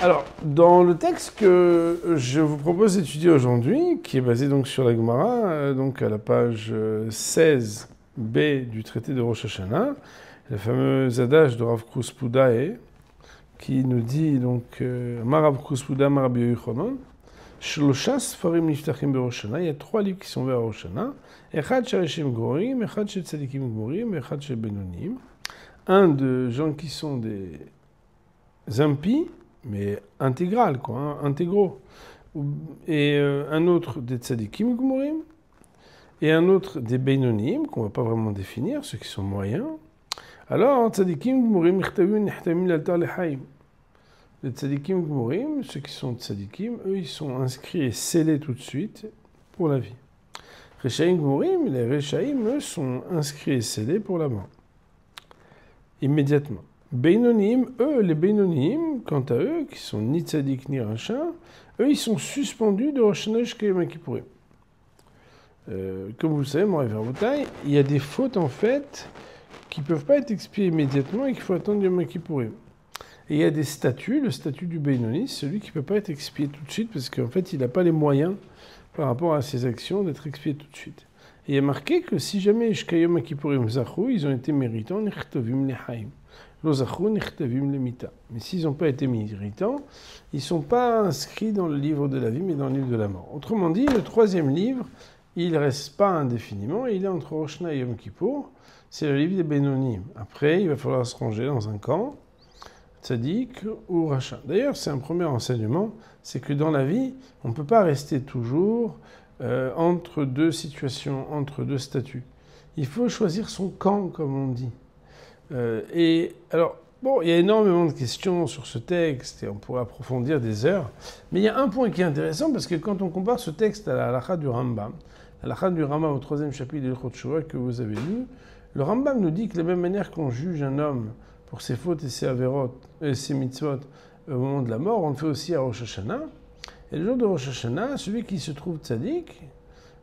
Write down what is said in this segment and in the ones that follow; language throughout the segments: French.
Alors, dans le texte que je vous propose d'étudier aujourd'hui, qui est basé donc sur la Gemara, donc à la page 16b du traité de Rosh Hashanah, le fameux adage de Rav Kruspoudae, qui nous dit donc Mar Rav Kruspoudae, Mar Rabbi Yochanan, Shlosha Sfarim Niftachim beRosh Hashanah, il y a 3 livres qui sont vers Rosh Hashanah, Echad Shareshim Gorim, Echad Shel Tzadikim Gorim, Echad Shel Benonim, un de gens qui sont des impies, mais intégral, quoi, hein, intégraux. Et un autre des tzadikim gmurim, et un autre des beinonim, qu'on ne va pas vraiment définir, ceux qui sont moyens. Alors, tzadikim gmurim, nichtavim l'altar lechaim. Les tzadikim gmurim, ceux qui sont tzadikim, eux, ils sont inscrits et scellés tout de suite pour la vie. Rechaim gmurim, les rechaim, eux, sont inscrits et scellés pour la mort. Immédiatement. Beinonim, eux, les Beinonim, quant à eux, qui sont ni tzadik ni rachat, eux, ils sont suspendus de Rosh Hashanah jusqu'à Yom Kippourim. Comme vous le savez, mon révérend Boutaï, il y a des fautes, en fait, qui ne peuvent pas être expiées immédiatement et qu'il faut attendre Yom Kippourim. Et il y a des statuts, le statut du Beinoni, celui qui ne peut pas être expié tout de suite, parce qu'en fait, il n'a pas les moyens, par rapport à ses actions, d'être expié tout de suite. Et il y a marqué que si jamais jusqu'à Yom Kippourim Zachou, ils ont été méritants, Nechtovim Lechaim. Mais s'ils n'ont pas été méritants, ils ne sont pas inscrits dans le livre de la vie, mais dans le livre de la mort. Autrement dit, le troisième livre, il ne reste pas indéfiniment, il est entre Rosh Hashanah et Yom Kippour, c'est le livre des Beinonim. Après, il va falloir se ranger dans un camp, Tzadik ou Rachat. D'ailleurs, c'est un premier enseignement, c'est que dans la vie, on ne peut pas rester toujours entre deux situations, entre deux statuts. Il faut choisir son camp, comme on dit. Et alors, bon, il y a énormément de questions sur ce texte et on pourrait approfondir des heures. Mais il y a un point qui est intéressant parce que quand on compare ce texte à la halakha du Rambam, la halakha du Rambam au 3e chapitre de l'Ilchot Shuvah que vous avez lu, le Rambam nous dit que de la même manière qu'on juge un homme pour ses fautes et ses averot, ses mitzvot au moment de la mort, on le fait aussi à Rosh Hashanah. Et le jour de Rosh Hashanah, celui qui se trouve tzaddik,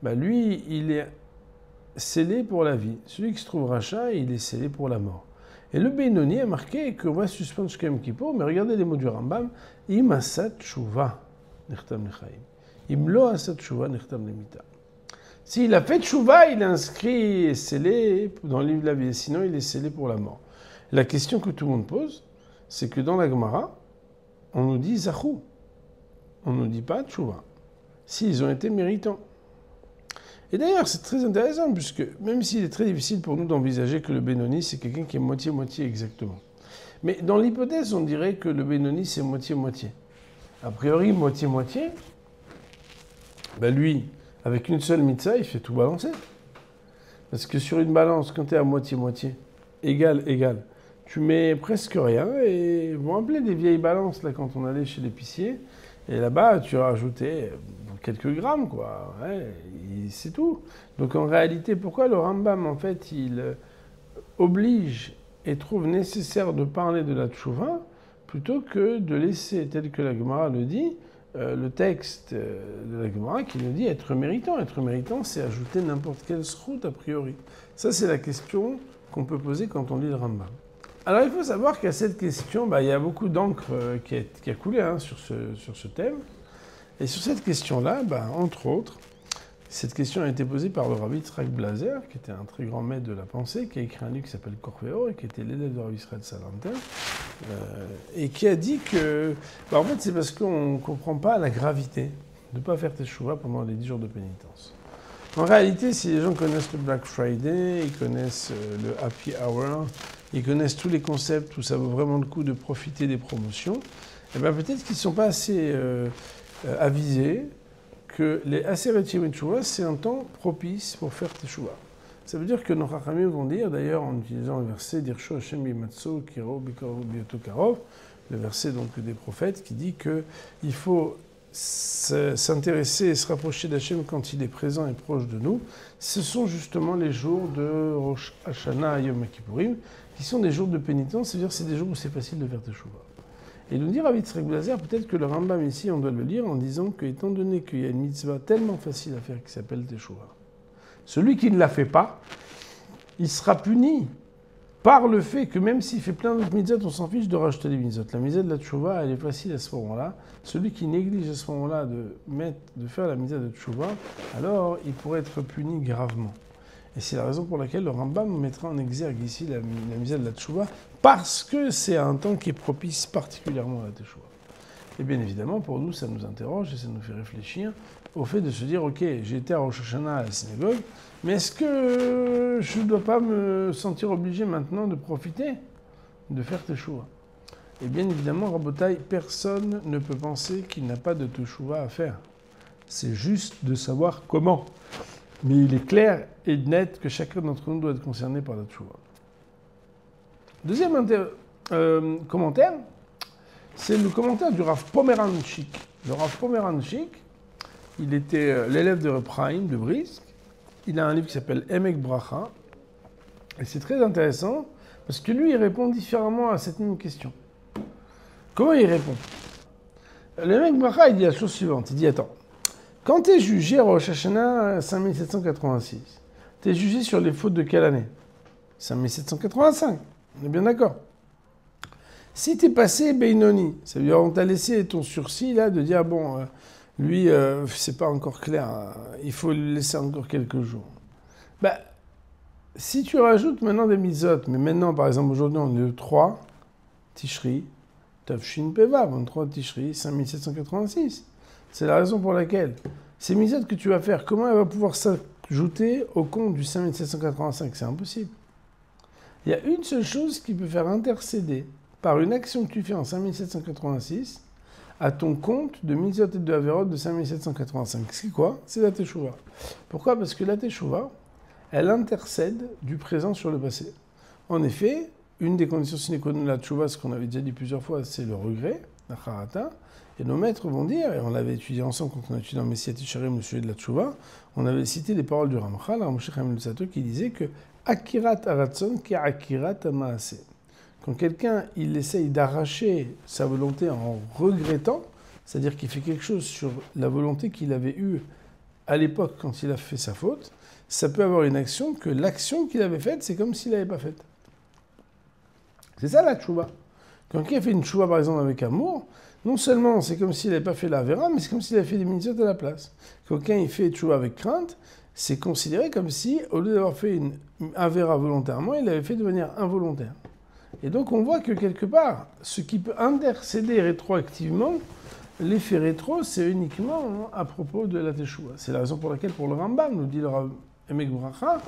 bah lui, il est scellé pour la vie. Celui qui se trouve rachat, il est scellé pour la mort. Et le Beinoni a marqué qu'on va suspendre jusqu'à Yom Kippour, mais regardez les mots du Rambam, Im asat tshuva nechtam lechaim. Im lo asat tshuva nechtam lemita. S'il a fait tshuva, il est inscrit et scellé dans le livre de la vie, sinon il est scellé pour la mort. La question que tout le monde pose, c'est que dans la Gemara, on nous dit zachou. On ne nous dit pas tshuva. S'ils ont été méritants. Et d'ailleurs, c'est très intéressant, puisque même s'il est très difficile pour nous d'envisager que le Beinoni, c'est quelqu'un qui est moitié-moitié exactement. Mais dans l'hypothèse, on dirait que le Beinoni, c'est moitié-moitié. A priori, moitié-moitié, ben lui, avec une seule mitzvah, il fait tout balancer. Parce que sur une balance, quand tu es à moitié-moitié, égal, tu mets presque rien, et vous vous rappelez des vieilles balances, là, quand on allait chez l'épicier, et là-bas, tu rajoutais quelques grammes, quoi. Ouais, c'est tout. Donc en réalité, pourquoi le Rambam, en fait, il oblige et trouve nécessaire de parler de la tchouva plutôt que de laisser, tel que la Gemara le dit, le texte de la Gemara qui nous dit être méritant. Être méritant, c'est ajouter n'importe quelle srout a priori. Ça, c'est la question qu'on peut poser quand on lit le Rambam. Alors il faut savoir qu'à cette question, il y a beaucoup d'encre qui a coulé sur ce thème. Et sur cette question-là, entre autres, cette question a été posée par le Rabbi Yitzhak Blazer, qui était un très grand maître de la pensée, qui a écrit un livre qui s'appelle Korfeo, et qui était l'élève de Rabbi Israël Salanter, et qui a dit que, en fait, c'est parce qu'on ne comprend pas la gravité de ne pas faire teshuva pendant les 10 jours de pénitence. En réalité, si les gens connaissent le Black Friday, ils connaissent le Happy Hour, ils connaissent tous les concepts où ça vaut vraiment le coup de profiter des promotions, et peut-être qu'ils ne sont pas assez avisés que les Aseret Yemei Teshuvah, c'est un temps propice pour faire Teshuvah. Ça veut dire que nos Chachamim vont dire, d'ailleurs en utilisant le verset d'Irsho Hashem Bimatso Kiro Bikaro Bioto Karov, le verset donc des prophètes qui dit qu'il faut s'intéresser et se rapprocher d'Hachem quand il est présent et proche de nous. Ce sont justement les jours de Rosh Hashanah et Yom Kippourim qui sont des jours de pénitence, c'est-à-dire c'est des jours où c'est facile de faire Teshuvah. Et nous dit Rabbi Yitzhak Blazer, peut-être que le Rambam ici, on doit le lire en disant que, étant donné qu'il y a une mitzvah tellement facile à faire qui s'appelle Teshuvah, celui qui ne la fait pas, il sera puni par le fait que même s'il fait plein d'autres mitzvot, on s'en fiche de rajouter des mitzvot. La mitzvah de la tchouva, elle est facile à ce moment-là. Celui qui néglige à ce moment-là de faire la mitzvah de tchouva, alors il pourrait être puni gravement. Et c'est la raison pour laquelle le Rambam mettra en exergue ici la mitzvah de la tchouva, parce que c'est un temps qui est propice particulièrement à la tchouva. Et bien évidemment, pour nous, ça nous interroge et ça nous fait réfléchir au fait de se dire, ok, j'étais à Rosh Hashanah à la synagogue, mais est-ce que je ne dois pas me sentir obligé maintenant de profiter de faire teshuva? Et bien évidemment, Rabotai, personne ne peut penser qu'il n'a pas de teshuva à faire. C'est juste de savoir comment. Mais il est clair et net que chacun d'entre nous doit être concerné par la teshuva. Deuxième commentaire, c'est le commentaire du Rav Pomeranchik. Le Rav Pomeranchik, il était l'élève de Reb Chaim de Brisk. Il a un livre qui s'appelle Emek Bracha. Et c'est très intéressant parce que lui, il répond différemment à cette même question. Comment il répond? Le Emek Bracha, il dit la chose suivante. Il dit, attends, quand tu es jugé à Rosh Hashanah 5786, tu es jugé sur les fautes de quelle année? 5785. On est bien d'accord. Si tu es passé Beinoni, ça veut dire on t'a laissé ton sursis là de dire, bon... lui, c'est pas encore clair, hein. Il faut le laisser encore quelques jours. Ben, si tu rajoutes maintenant des mitzvot, mais maintenant, par exemple, aujourd'hui, on est le 3 Tishri, Tavshin Peva, 23 Tishri, 5786. C'est la raison pour laquelle ces mitzvot que tu vas faire, comment elles vont pouvoir s'ajouter au compte du 5785? C'est impossible. Il y a une seule chose qui peut faire intercéder par une action que tu fais en 5786 à ton compte de mitzvot et de averot de 5785. C'est quoi? C'est la teshuva. Pourquoi? Parce que la teshuva, elle intercède du présent sur le passé. En effet, une des conditions sine qua non de la teshuva, ce qu'on avait déjà dit plusieurs fois, c'est le regret, la charata. Et nos maîtres vont dire, et on l'avait étudié ensemble quand on a étudié dans Messiat Yesharim le sujet de la teshuva, on avait cité les paroles du Ramchal, Ramoshe Chaim Lusato, qui disait que Akirat Aratson ki Akirat Amaase. Quand quelqu'un, il essaye d'arracher sa volonté en regrettant, c'est-à-dire qu'il fait quelque chose sur la volonté qu'il avait eue à l'époque quand il a fait sa faute, ça peut avoir une action que l'action qu'il avait faite, c'est comme s'il n'avait pas faite. C'est ça la tchouva. Quand quelqu'un fait une tchouva, par exemple, avec amour, non seulement c'est comme s'il n'avait pas fait la vera, mais c'est comme s'il avait fait des mitzvot à la place. Quand quelqu'un il fait tchouva avec crainte, c'est considéré comme si, au lieu d'avoir fait une avera volontairement, il l'avait fait de manière involontaire. Et donc on voit que quelque part, ce qui peut intercéder rétroactivement, l'effet rétro, c'est uniquement à propos de la teshuva. C'est la raison pour laquelle, pour le Rambam, nous dit le Emek Bracha,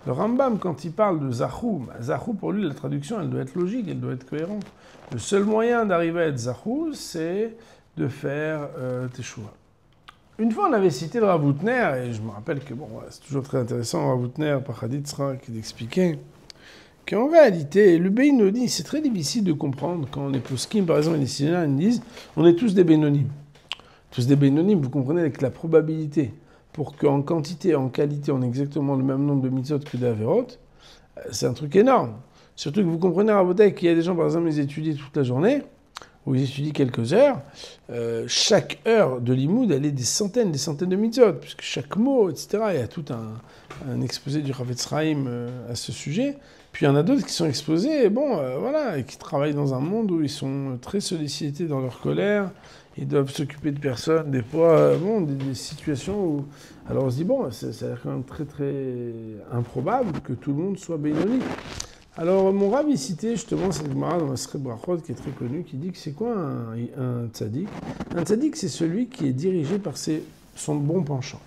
le Rambam, quand il parle de Zachou, Zachou, pour lui, la traduction, elle doit être logique, elle doit être cohérente. Le seul moyen d'arriver à être Zachou, c'est de faire teshuva. Une fois, on avait cité le Rav Hutner, et je me rappelle que, bon, c'est toujours très intéressant, le Rav Hutner, par Haditzra, qui expliquait qu'en réalité, le Beinoni, c'est très difficile de comprendre quand les poskim, par exemple, les Syriens, ils disent on est tous des Beinonim. Tous des Beinonim, vous comprenez, avec la probabilité pour qu'en quantité, en qualité, on ait exactement le même nombre de mitzvot que d'Averot, c'est un truc énorme. Surtout que vous comprenez, Rabotai, qu'il y a des gens, par exemple, ils étudient toute la journée, ou ils étudient quelques heures, chaque heure de limoud, elle est des centaines de mitzvot, puisque chaque mot, etc., il y a tout un exposé du Chavetz Chaim à ce sujet. Puis il y en a d'autres qui sont exposés, et qui travaillent dans un monde où ils sont très sollicités dans leur colère, ils doivent s'occuper de personnes, des fois, des situations où... Alors on se dit, ça a l'air quand même très très improbable que tout le monde soit Beinoni. Alors mon Rav, il citait justement cette Gemara dans la Masechet Brachot qui est très connue, qui dit que c'est quoi un tzaddik? Un tzaddik, c'est celui qui est dirigé par son bon penchant.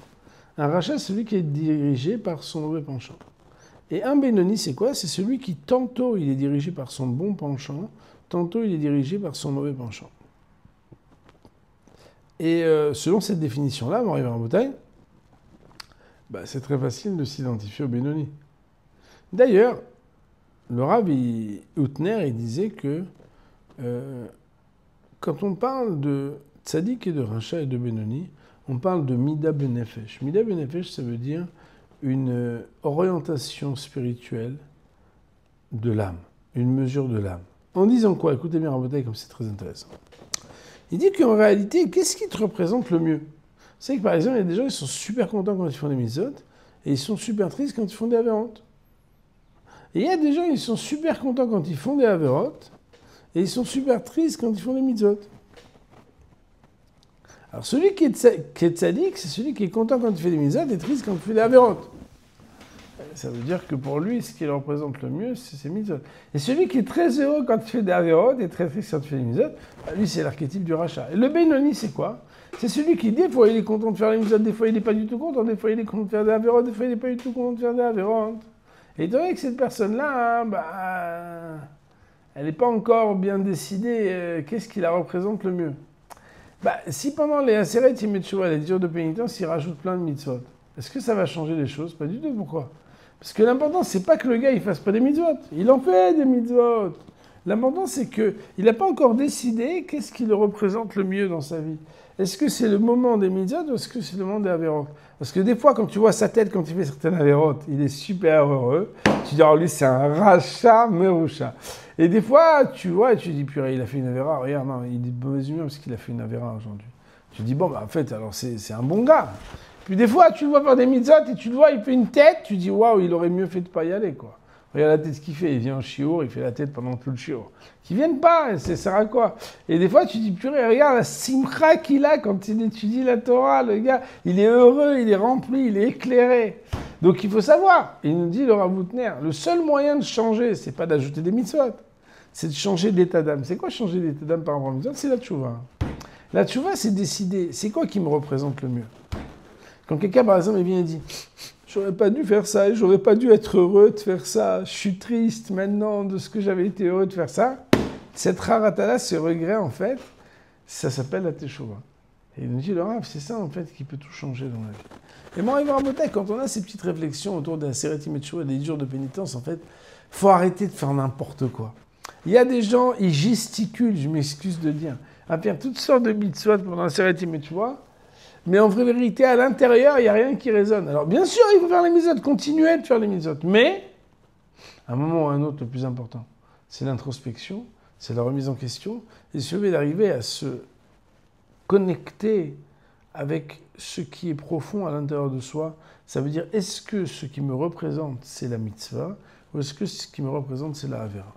Un rachat, c'est celui qui est dirigé par son mauvais penchant. Et un Benoni, c'est quoi? C'est celui qui, tantôt, il est dirigé par son bon penchant, tantôt, il est dirigé par son mauvais penchant. Et selon cette définition-là, Mori Rabotai, c'est très facile de s'identifier au Benoni. D'ailleurs, le Rav Hutner, il disait que quand on parle de tzaddik et de rachat et de Benoni, on parle de Mida Benefesh. Mida Benefesh, ça veut dire une orientation spirituelle de l'âme, une mesure de l'âme. En disant quoi? Écoutez bien Rabotai, comme c'est très intéressant. Il dit qu'en réalité, qu'est-ce qui te représente le mieux? C'est que par exemple, il y a des gens qui sont super contents quand ils font des mitzvot, et ils sont super tristes quand ils font des avérantes. Et il y a des gens, ils sont super contents quand ils font des averot, et ils sont super tristes quand ils font des mitzvot. Alors celui qui est tzaddik, c'est celui qui est content quand il fait des mitzvot et triste quand il fait des averot. Ça veut dire que pour lui, ce qui le représente le mieux, c'est ses mitzvot. Et celui qui est très heureux quand il fait des averot et très triste quand il fait des mitzvot, lui, c'est l'archétype du rachat. Et le Benoni, c'est quoi? C'est celui qui, des fois, il est content de faire les mitzvot, des fois, il n'est pas du tout content, des fois, il est content de faire des averot, des fois, il n'est pas du tout content de faire des averot. Et étant donné que cette personne-là, elle n'est pas encore bien décidée, qu'est-ce qui la représente le mieux? Si pendant les Aseret Yemetshuva, les jours de pénitence, il rajoute plein de mitzvot, est-ce que ça va changer les choses? Pas du tout. Pourquoi? Parce que l'important, c'est pas que le gars il fasse pas des mitzvot. Il en fait des mitzvot. L'important, c'est qu'il n'a pas encore décidé qu'est-ce qui le représente le mieux dans sa vie. Est-ce que c'est le moment des mitzvot ou est-ce que c'est le moment des averot? Parce que des fois, quand tu vois sa tête quand il fait certaines averot, il est super heureux. Tu dis, oh, lui, c'est un rachat merusha. Et des fois, tu vois, et tu dis, purée, il a fait une avéra. Regarde, non, il est de mauvaise humeur parce qu'il a fait une avéra aujourd'hui. Tu dis, bon, en fait, alors c'est un bon gars. Puis des fois, tu le vois faire des mitzvot et tu le vois, il fait une tête, tu dis, waouh, il aurait mieux fait de pas y aller, quoi. Regarde la tête qu'il fait, il vient en chiour, il fait la tête pendant tout le chiour. Qu'ils viennent pas, ça sert à quoi? Et des fois, tu dis, purée, regarde la simcha qu'il a quand il étudie la Torah, le gars, il est heureux, il est rempli, il est éclairé. Donc il faut savoir, il nous dit le Rav Boutner, le seul moyen de changer, c'est pas d'ajouter des mitzvot, c'est de changer d'état d'âme. C'est quoi changer d'état d'âme par rapport à mitzvot? C'est la tchouva. La tchouva, c'est décider, c'est quoi qui me représente le mieux? Quand quelqu'un, par exemple, il vient et dit « J'aurais pas dû faire ça, j'aurais pas dû être heureux de faire ça, je suis triste maintenant de ce que j'avais été heureux de faire ça », cette raratala, ce regret, en fait, ça s'appelle la teshuva. Et il nous dit « Le Rav, c'est ça, en fait, qui peut tout changer dans la vie. » Et moi, quand on a ces petites réflexions autour de la Seret Yemetshuva, des jours de pénitence, en fait, faut arrêter de faire n'importe quoi. Il y a des gens, ils gesticulent, je m'excuse de dire, à faire toutes sortes de mitzvot pendant la Seret Yemetshuva, mais en vraie vérité, à l'intérieur, il n'y a rien qui résonne. Alors, bien sûr, il faut faire les mitzvot, continuer de faire les mitzvot. Mais, à un moment ou à un autre, le plus important, c'est l'introspection, c'est la remise en question, et celui d'arriver à se connecter avec ce qui est profond à l'intérieur de soi. Ça veut dire, est-ce que ce qui me représente, c'est la mitzvah, ou est-ce que ce qui me représente, c'est la avera?